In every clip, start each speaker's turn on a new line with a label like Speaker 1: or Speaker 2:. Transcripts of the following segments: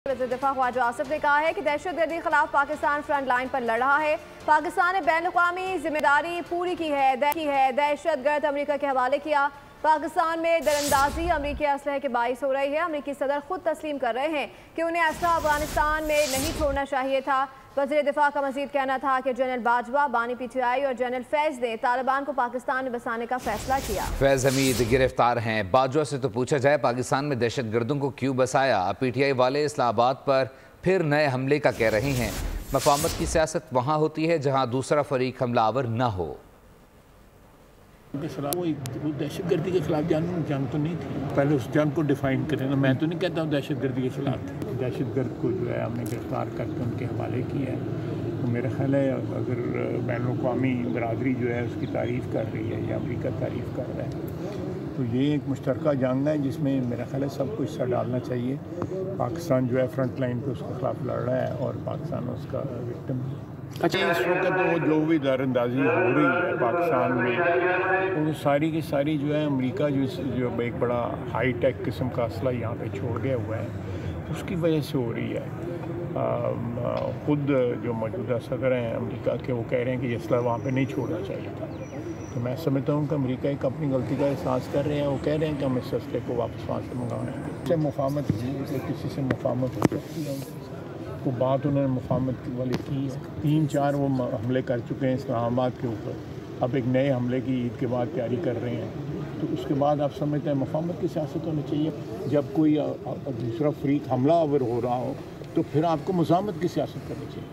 Speaker 1: वज़ीर दिफा ख्वाजा आसिफ ने कहा है कि दहशतगर्दी के खिलाफ पाकिस्तान फ्रंट लाइन पर लड़ रहा है। पाकिस्तान ने बैनुल-अक़वामी जिम्मेदारी पूरी की है। दहशतगर्द अमरीका के हवाले किया। पाकिस्तान में दरअंदाजी अमरीकी असलहे के बाइस हो रही है। अमरीकी सदर खुद तस्लीम कर रहे हैं कि उन्हें असला अफगानिस्तान में नहीं छोड़ना चाहिए था। वज़ीर दिफा का मजीद कहना था कि जनरल बाजवा, बानी PTI और जनरल फैज़ ने तालिबान को पाकिस्तान में बसाने का फैसला किया।
Speaker 2: फैज़ हमीद गिरफ्तार हैं। बाजवा से तो पूछा जाए पाकिस्तान में दहशतगर्दों को क्यों बसाया। PTI वाले इस्लामाबाद पर फिर नए हमले का कह रहे हैं। मफाहमत की सियासत वहाँ होती है जहाँ दूसरा फरीक हमलावर न हो।
Speaker 3: वो दहशतगर्दी के खिलाफ जंग तो नहीं थी। पहले उस जंग को डिफाइन करें ना। मैं तो नहीं कहता हूँ दहशतगर्दी के खिलाफ थी। दहशतगर्द को जो है हमने गिरफ्तार करके उनके हवाले किया है। तो मेरा ख्याल है अगर बैनुल-अक़वामी बरादरी जो है उसकी तारीफ़ कर रही है या अमरीका तारीफ़ कर रहा है तो ये एक मुश्तरका जंग है जिसमें मेरा ख्याल है सब कुछ हिस्सा डालना चाहिए। पाकिस्तान जो है फ्रंट लाइन पर उसके खिलाफ लड़ रहा है और पाकिस्तान उसका विक्टिम है। अच्छा, इस वक्त तो जो भी दरअंदाजी हो रही है पाकिस्तान में वो सारी की सारी जो है अमेरिका जो एक बड़ा हाई टेक किस्म का असला यहाँ पे छोड़ गया हुआ है उसकी वजह से हो रही है। ख़ुद जो मौजूदा सदर हैं अमेरिका के वो कह रहे हैं कि ये असला वहाँ पे नहीं छोड़ना चाहिए था। तो मैं समझता हूँ कि अमेरिका एक अपनी गलती का एहसास कर रहे हैं। वो कह रहे हैं कि हम इस असले को वापस वहाँ से मंगाएंगे। इससे मुफाहमत किसी से मुफाहमत हो सकती है। वो बात उन्होंने मुफाहमत वाली की है। 3-4 वो हमले कर चुके हैं इस्लामाबाद के ऊपर। अब एक नए हमले की ईद के बाद तैयारी कर रहे हैं। तो उसके बाद आप समझते हैं मुफाहमत की सियासत होनी चाहिए। जब कोई दूसरा फरीक हमलावर हो रहा हो तो फिर आपको मुज़ाहमत की सियासत करनी चाहिए।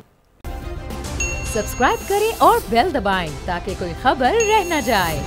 Speaker 4: सब्सक्राइब करें और बेल दबाएं ताकि कोई खबर रह न जाए।